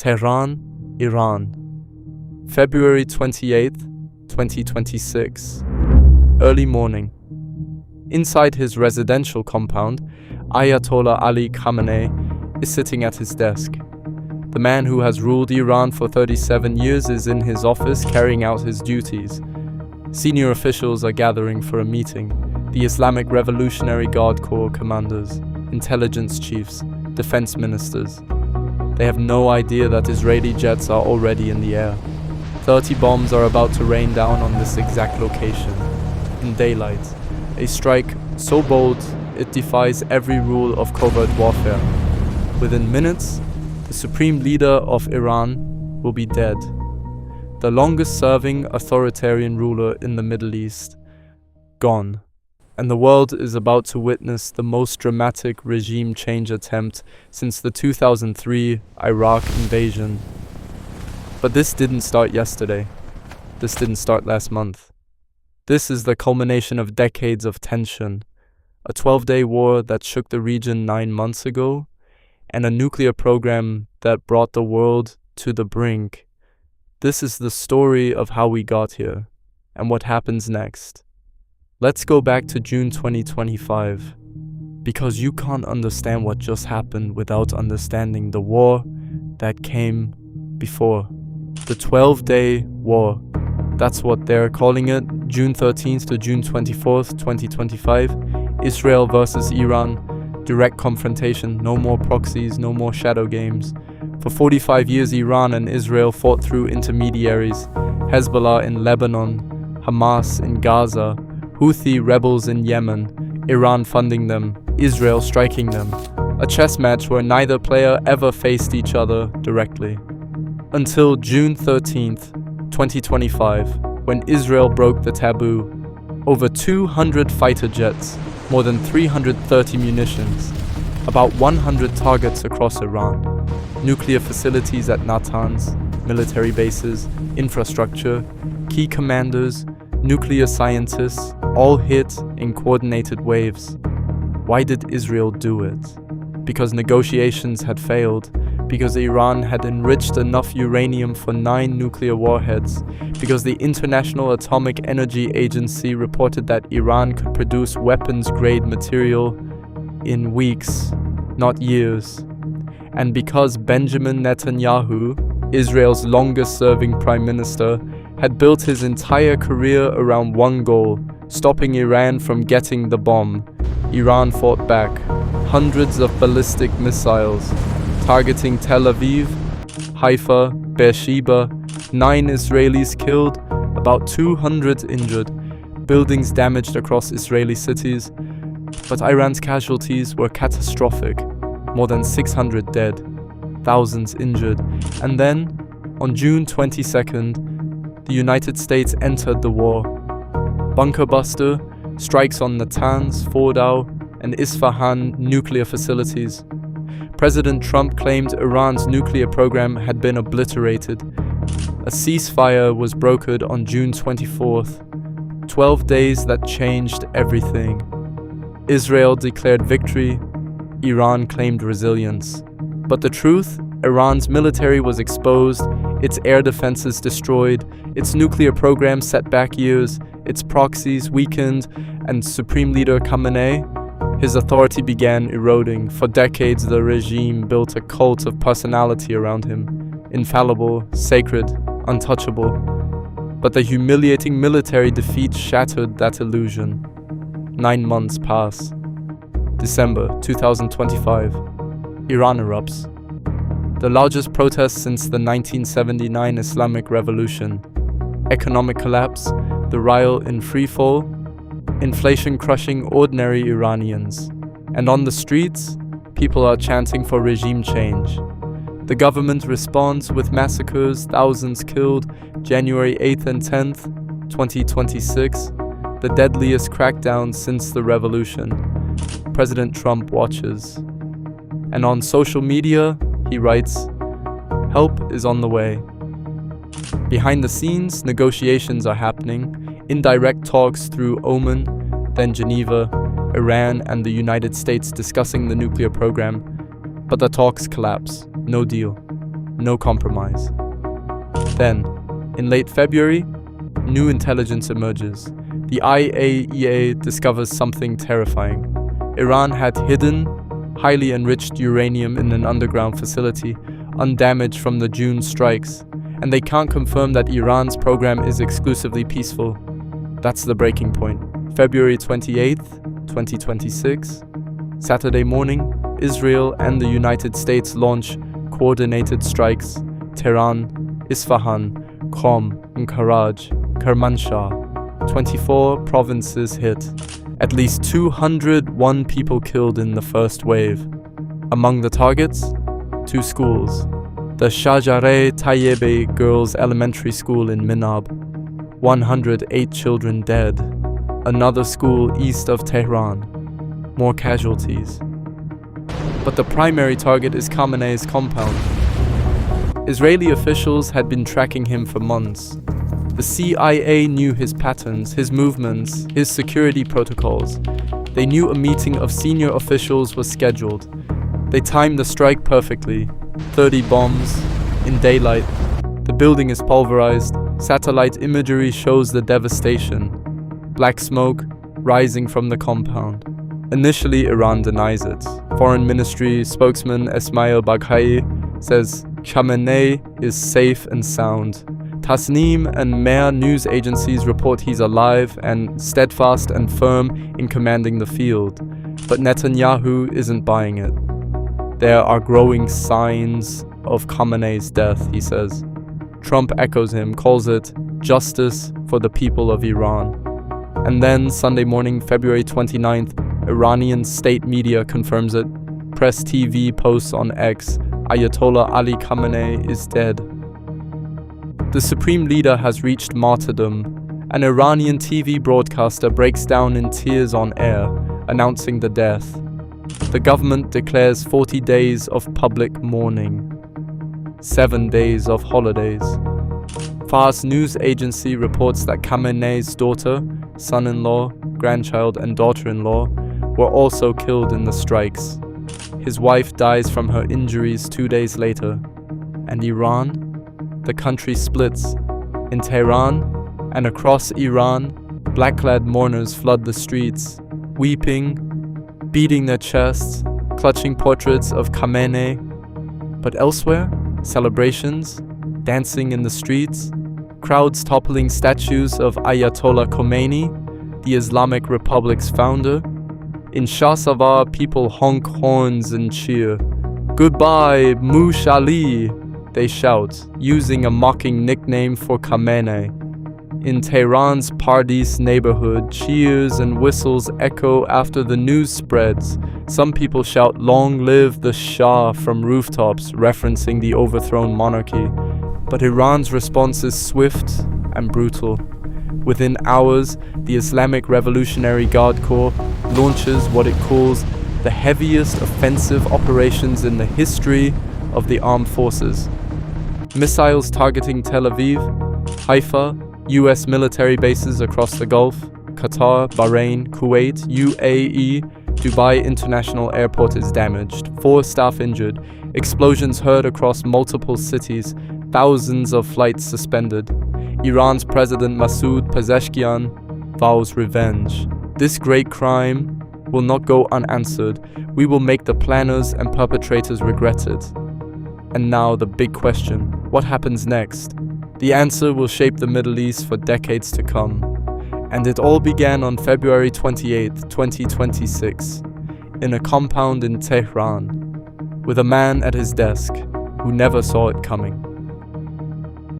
Tehran, Iran. February 28th, 2026. Early morning. Inside his residential compound, Ayatollah Ali Khamenei is sitting at his desk. The man who has ruled Iran for 37 years is in his office carrying out his duties. Senior officials are gathering for a meeting. The Islamic Revolutionary Guard Corps commanders, intelligence chiefs, defense ministers. They have no idea that Israeli jets are already in the air. 30 bombs are about to rain down on this exact location. In daylight, a strike so bold it defies every rule of covert warfare. Within minutes, the supreme leader of Iran will be dead. The longest-serving authoritarian ruler in the Middle East, gone. And the world is about to witness the most dramatic regime change attempt since the 2003 Iraq invasion. But this didn't start yesterday. This didn't start last month. This is the culmination of decades of tension, a 12-day war that shook the region 9 months ago, and a nuclear program that brought the world to the brink. This is the story of how we got here, and what happens next. Let's go back to June 2025, because you can't understand what just happened without understanding the war that came before. The 12-day war. That's what they're calling it. June 13th to June 24th, 2025. Israel versus Iran. Direct confrontation. No more proxies, no more shadow games. For 45 years, Iran and Israel fought through intermediaries. Hezbollah in Lebanon, Hamas in Gaza, Houthi rebels in Yemen, Iran funding them, Israel striking them. A chess match where neither player ever faced each other directly. Until June 13th, 2025, when Israel broke the taboo. Over 200 fighter jets, more than 330 munitions, about 100 targets across Iran, nuclear facilities at Natanz, military bases, infrastructure, key commanders, nuclear scientists, all hit in coordinated waves. Why did Israel do it? Because negotiations had failed, because Iran had enriched enough uranium for 9 nuclear warheads, because the International Atomic Energy Agency reported that Iran could produce weapons-grade material in weeks, not years, and because Benjamin Netanyahu, Israel's longest-serving prime minister, had built his entire career around one goal: stopping Iran from getting the bomb. Iran fought back. Hundreds of ballistic missiles, targeting Tel Aviv, Haifa, Beersheba, 9 Israelis killed, about 200 injured, buildings damaged across Israeli cities. But Iran's casualties were catastrophic. More than 600 dead, thousands injured. And then, on June 22nd, the United States entered the war. Bunker buster, strikes on Natanz, Fordow, and Isfahan nuclear facilities. President Trump claimed Iran's nuclear program had been obliterated. A ceasefire was brokered on June 24th. 12 days that changed everything. Israel declared victory. Iran claimed resilience. But the truth? Iran's military was exposed, its air defenses destroyed, its nuclear program set back years, its proxies weakened, and Supreme Leader Khamenei, his authority began eroding. For decades, the regime built a cult of personality around him, infallible, sacred, untouchable. But the humiliating military defeat shattered that illusion. 9 months pass. December 2025. Iran erupts. The largest protest since the 1979 Islamic Revolution. Economic collapse, the rial in freefall, inflation crushing ordinary Iranians. And on the streets, people are chanting for regime change. The government responds with massacres, thousands killed, January 8th and 10th, 2026, the deadliest crackdown since the revolution. President Trump watches. And on social media, he writes, "Help is on the way." Behind the scenes, negotiations are happening, indirect talks through Oman, then Geneva, Iran and the United States discussing the nuclear program. But the talks collapse. No deal. no compromise. Then, in late February, new intelligence emerges. The IAEA discovers something terrifying. Iran had hidden highly enriched uranium in an underground facility, undamaged from the June strikes, and they can't confirm that Iran's program is exclusively peaceful. That's the breaking point. February 28th, 2026, Saturday morning, Israel and the United States launch coordinated strikes. Tehran, Isfahan, Qom, and Karaj, Kermanshah. 24 provinces hit. At least 201 people killed in the first wave. Among the targets, 2 schools. The Shajare Tayyebe Girls Elementary School in Minab. 108 children dead. Another school east of Tehran. More casualties. But the primary target is Khamenei's compound. Israeli officials had been tracking him for months. The CIA knew his patterns, his movements, his security protocols. They knew a meeting of senior officials was scheduled. They timed the strike perfectly. 30 bombs, in daylight. The building is pulverized. Satellite imagery shows the devastation. Black smoke rising from the compound. Initially, Iran denies it. Foreign Ministry spokesman Esmail Baghai says Khamenei is safe and sound. Tasnim and Mehr news agencies report he's alive and steadfast and firm in commanding the field. But Netanyahu isn't buying it. There are growing signs of Khamenei's death, he says. Trump echoes him, calls it justice for the people of Iran. And then Sunday morning, February 29th, Iranian state media confirms it. Press TV posts on X, Ayatollah Ali Khamenei is dead. The supreme leader has reached martyrdom. An Iranian TV broadcaster breaks down in tears on air, announcing the death. The government declares 40 days of public mourning, 7 days of holidays. Fars news agency reports that Khamenei's daughter, son-in-law, grandchild, and daughter-in-law were also killed in the strikes. His wife dies from her injuries 2 days later. And Iran? The country splits. In Tehran and across Iran, black-clad mourners flood the streets, weeping, beating their chests, clutching portraits of Khamenei. But elsewhere, celebrations, dancing in the streets, crowds toppling statues of Ayatollah Khamenei, the Islamic Republic's founder. In Shahsavar, people honk horns and cheer. "Goodbye, Mush Ali!" they shout, using a mocking nickname for Khamenei. In Tehran's Pardis neighborhood, cheers and whistles echo after the news spreads. Some people shout, "Long live the Shah," from rooftops, referencing the overthrown monarchy. But Iran's response is swift and brutal. Within hours, the Islamic Revolutionary Guard Corps launches what it calls the heaviest offensive operations in the history of the armed forces. Missiles targeting Tel Aviv, Haifa, US military bases across the Gulf, Qatar, Bahrain, Kuwait, UAE, Dubai International Airport is damaged, 4 staff injured, explosions heard across multiple cities, thousands of flights suspended. Iran's President Masoud Pezeshkian vows revenge. This great crime will not go unanswered. We will make the planners and perpetrators regret it. And now the big question, what happens next? The answer will shape the Middle East for decades to come. And it all began on February 28, 2026, in a compound in Tehran, with a man at his desk who never saw it coming.